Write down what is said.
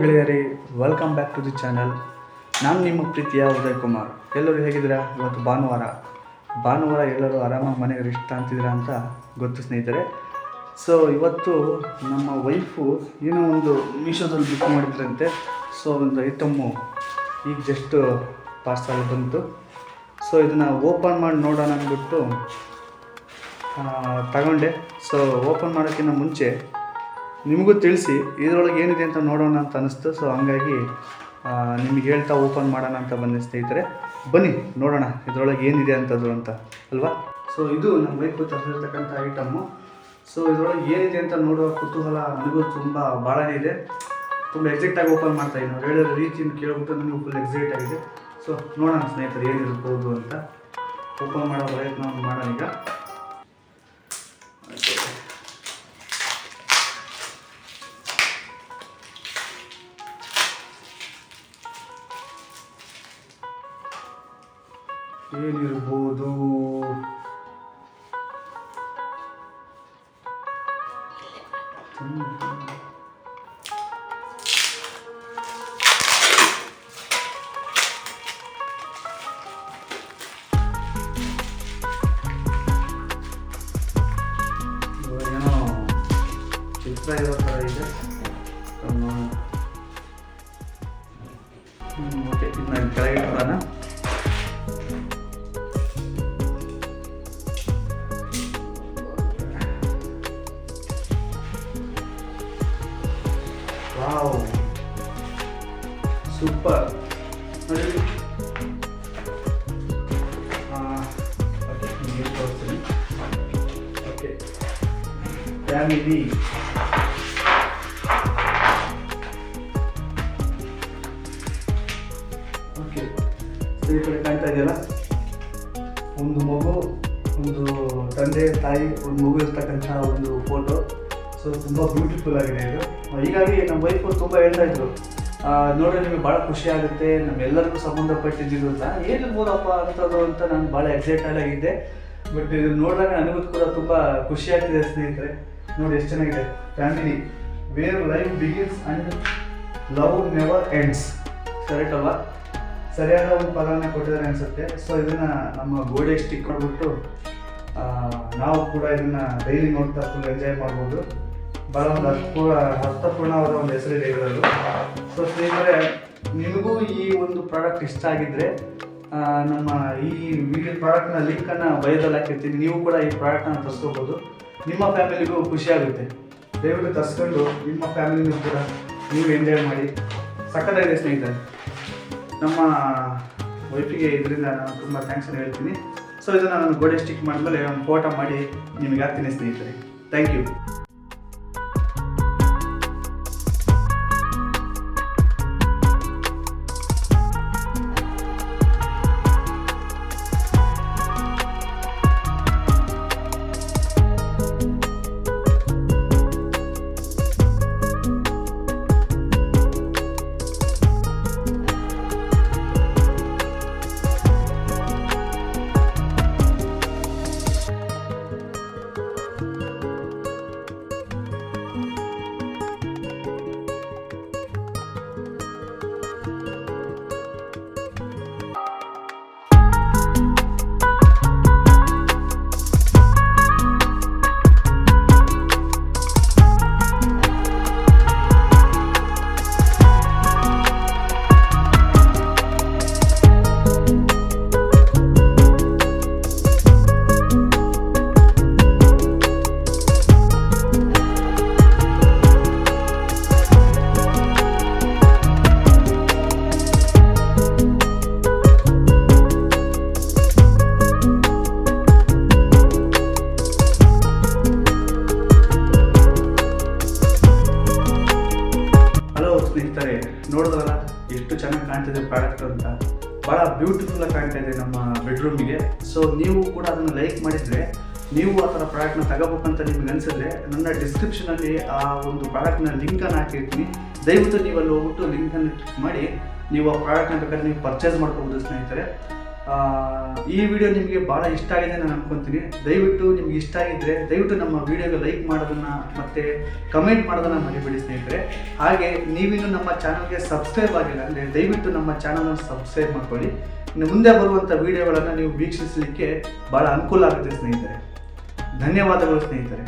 ಗೆಳೆಯರೇ, welcome back to the channel. ನಾನು ನಿಮ್ಮ ಪ್ರೀತಿಯ ಉದಯ್ ಕುಮಾರ್. ಎಲ್ಲರೂ ಹೇಗಿದ್ದೀರಾ? ಇವತ್ತು ಭಾನುವಾರ ಎಲ್ಲರೂ ಆರಾಮಾಗಿ ಮನೆಗೆ ರೆಸ್ಟ್ ಅಂತಿದ್ದೀರಾ ಅಂತ ಗೊತ್ತು ಸ್ನೇಹಿತರೆ. ಸೊ ಇವತ್ತು ನಮ್ಮ ವೈಫು ಏನೋ ಒಂದು ಮೀಶೋದಲ್ಲಿ ಬುಕ್ ಮಾಡಿದ್ರಂತೆ. ಸೊ ಒಂದು ಐಟಮ್ಮು ಈಗ ಜಸ್ಟ್ ಪಾರ್ಸಲ್ ಬಂತು. ಸೊ ಇದನ್ನು ಓಪನ್ ಮಾಡಿ ನೋಡೋಣ ಅಂದ್ಬಿಟ್ಟು ತಗೊಂಡೆ. ಸೊ ಓಪನ್ ಮಾಡೋಕ್ಕಿಂತ ಮುಂಚೆ ನಿಮಗೂ ತಿಳಿಸಿ ಇದರೊಳಗೆ ಏನಿದೆ ಅಂತ ನೋಡೋಣ ಅಂತ ಅನ್ನಿಸ್ತು. ಸೊ ಹಂಗಾಗಿ ನಿಮಗೆ ಹೇಳ್ತಾ ಓಪನ್ ಮಾಡೋಣ ಅಂತ ಬಂದೆ ಸ್ನೇಹಿತರೆ. ಬನ್ನಿ ನೋಡೋಣ ಇದರೊಳಗೆ ಏನಿದೆ ಅಂತದ್ದು ಅಂತ ಅಲ್ವಾ. ಸೊ ಇದು ನಮ್ಮ ವೈಫು ತರಿಸಿರ್ತಕ್ಕಂಥ ಐಟಮ್ಮು. ಸೊ ಇದರೊಳಗೆ ಏನಿದೆ ಅಂತ ನೋಡುವ ಕುತೂಹಲ ನನಗೂ ಭಾಳನೇ ಇದೆ. ತುಂಬ ಎಕ್ಸೈಟಾಗಿ ಓಪನ್ ಮಾಡ್ತಾಯಿದ್ದೀನಿ. ಅವ್ರು ಹೇಳಿರೋ ರೀತಿಯಿಂದ ಕೇಳ್ಬಿಟ್ಟು ನನಗೂ ಫುಲ್ ಎಕ್ಸೈಟ್ ಆಗಿದೆ. ಸೊ ನೋಡೋಣ ಸ್ನೇಹಿತರೆ ಏನಿರ್ಬೋದು ಅಂತ ಓಪನ್ ಮಾಡೋ ಪ್ರಯತ್ನ ಮಾಡೋಣ ಈಗ. ಏನಿರ್ಬೋದು? ಏನೋ ಚಿತ್ರ ಇರೋ ಥರ ಇದೆ. ಓಕೆ, ಇದನ್ನ ಕೆಳಗೆ ಇಡೋಣ. ವಾವ್, ಸೂಪರ್ ನೋಡಿ. Okay, family okay. ಈ ಕಡೆ ಕಾಣ್ತಾ ಇದೆಯಲ್ಲ, ಒಂದು ಮಗು, ಒಂದು ತಂದೆ ತಾಯಿ, ಒಂದು ಮಗು ಇರ್ತಕ್ಕಂಥ ಒಂದು ಫೋಟೋ. ಸೊ ತುಂಬ ಬ್ಯೂಟಿಫುಲ್ ಆಗಿದೆ ಇದು. ಹೀಗಾಗಿ ನಮ್ಮ ವೈಫು ತುಂಬ ಹೇಳ್ತಾ ಇದ್ರು, ನೋಡಿದ್ರೆ ನಿಮಗೆ ಭಾಳ ಖುಷಿ ಆಗುತ್ತೆ, ನಮ್ಮೆಲ್ಲರಿಗೂ ಸಂಬಂಧಪಟ್ಟಿದ್ದು ಅಂತ. ಏನಿರ್ಬೋದಪ್ಪ ಅಂಥದ್ದು ಅಂತ ನಾನು ಭಾಳ ಎಕ್ಸೈಟೆಡ್ ಆಗಿದ್ದೆ. ಬಟ್ ಇದು ನೋಡಿದಾಗ ನನಗೂ ಕೂಡ ತುಂಬ ಖುಷಿ ಆಗ್ತಿದೆ ಸ್ನೇಹಿತರೆ. ನೋಡಿ ಎಷ್ಟು ಚೆನ್ನಾಗಿದೆ. Family where life begins and love never ends. Correct ಅಲ್ವಾ? ಸರಿಯಾದ ಒಂದು ಪದವನ್ನು ಕೊಟ್ಟಿದ್ದಾರೆ ಅನಿಸುತ್ತೆ. ಸೊ ಇದನ್ನು ನಮ್ಮ ಗೋಡೆ ಸ್ಟಿಕ್ ಮಾಡಿಬಿಟ್ಟು ನಾವು ಕೂಡ ಇದನ್ನು ಡೈಲಿ ನೋಡ್ತಾ ಫುಲ್ ಎಂಜಾಯ್ ಮಾಡ್ಬೋದು. ಭಾಳ ಒಂದು ಅರ್ಥಪೂರ್ಣವಾದ ಒಂದು ಹೆಸರಿದೆ ಇದರಲ್ಲೂ. ಸೊ ಸ್ನೇಹಿತರೆ, ನಿಮಗೂ ಈ ಒಂದು ಪ್ರಾಡಕ್ಟ್ ಇಷ್ಟ ಆಗಿದ್ದರೆ ನಮ್ಮ ಈ ವಿಡಿಯೋ ಪ್ರಾಡಕ್ಟ್ನ ಲಿಂಕನ್ನು ಬಯೋದಲ್ಲಿ ಹಾಕಿರ್ತೀನಿ. ನೀವು ಕೂಡ ಈ ಪ್ರಾಡಕ್ಟನ್ನು ತರಿಸ್ಕೋಬೋದು. ನಿಮ್ಮ ಫ್ಯಾಮಿಲಿಗೂ ಖುಷಿ ಆಗುತ್ತೆ. ದಯವಿಟ್ಟು ತರಿಸ್ಕೊಂಡು ನಿಮ್ಮ ಫ್ಯಾಮಿಲಿನೂ ಕೂಡ ನೀವು ಎಂಜಾಯ್ ಮಾಡಿ. ಸಕ್ಕತ್ತಾಗಿದೆ ಸ್ನೇಹಿತರೆ. ನಮ್ಮ ವೈಫಿಗೆ ಇದರಿಂದ ನಾನು ತುಂಬ ಥ್ಯಾಂಕ್ಸ್ ಅಂತ ಹೇಳ್ತೀನಿ. ಸೊ ಇದನ್ನು ನಾನು ಗೋಡೆ ಸ್ಟಿಕ್ ಮಾಡಿದ್ಮೇಲೆ ಒಂದು ಫೋಟೋ ಮಾಡಿ ನಿಮಗೆ ಹಾಕ್ತೀನಿ ಸ್ನೇಹಿತರೆ. Thank you. ಸ್ನೇಹಿತರೆ, ನೋಡಿದ್ರಲ್ಲ ಎಷ್ಟು ಚೆನ್ನಾಗಿ ಕಾಣ್ತಿದೆ ಪ್ರಾಡಕ್ಟ್ ಅಂತ. ಭಾಳ ಬ್ಯೂಟಿಫುಲ್ಲಾಗಿ ಕಾಣ್ತಾ ಇದೆ ನಮ್ಮ ಬೆಡ್ರೂಮಿಗೆ. ಸೊ ನೀವು ಕೂಡ ಅದನ್ನು ಲೈಕ್ ಮಾಡಿದರೆ, ನೀವು ಆ ಥರ ಪ್ರಾಡಕ್ಟ್ನ ತಗೋಬೇಕಂತ ನಿಮ್ಗೆ ಅನಿಸಿದ್ರೆ, ನನ್ನ ಡಿಸ್ಕ್ರಿಪ್ಷನಲ್ಲಿ ಆ ಒಂದು ಪ್ರಾಡಕ್ಟ್ನ ಲಿಂಕನ್ನು ಹಾಕಿರ್ತೀನಿ. ದಯವಿಟ್ಟು ನೀವು ಅಲ್ಲಿ ಹೋಗ್ಬಿಟ್ಟು ಲಿಂಕನ್ನು ಕ್ಲಿಕ್ ಮಾಡಿ ನೀವು ಆ ಪ್ರಾಡಕ್ಟ್ನ ಬೇಕಾದ್ರೆ ನೀವು ಪರ್ಚೇಸ್ ಮಾಡ್ಕೋಬೋದು ಸ್ನೇಹಿತರೆ. ಈ ವಿಡಿಯೋ ನಿಮಗೆ ಭಾಳ ಇಷ್ಟ ಆಗಿದೆ ನಾನು ಅನ್ಕೊತೀನಿ. ದಯವಿಟ್ಟು ನಿಮ್ಗೆ ಇಷ್ಟ ಆಗಿದ್ದರೆ ದಯವಿಟ್ಟು ನಮ್ಮ ವಿಡಿಯೋಗೆ ಲೈಕ್ ಮಾಡೋದನ್ನು ಮತ್ತು ಕಮೆಂಟ್ ಮಾಡೋದನ್ನು ಮರಿಬೇಡಿ ಸ್ನೇಹಿತರೆ. ಹಾಗೆ ನೀವಿನ್ನು ನಮ್ಮ ಚಾನಲ್ಗೆ ಸಬ್ಸ್ಕ್ರೈಬ್ ಆಗಿಲ್ಲ ಅಂದರೆ ದಯವಿಟ್ಟು ನಮ್ಮ ಚಾನಲನ್ನು ಸಬ್ಸ್ಕ್ರೈಬ್ ಮಾಡ್ಕೊಳ್ಳಿ. ಇನ್ನು ಮುಂದೆ ಬರುವಂಥ ವಿಡಿಯೋಗಳನ್ನು ನೀವು ವೀಕ್ಷಿಸಲಿಕ್ಕೆ ಭಾಳ ಅನುಕೂಲ ಆಗುತ್ತೆ ಸ್ನೇಹಿತರೆ. ಧನ್ಯವಾದಗಳು ಸ್ನೇಹಿತರೆ.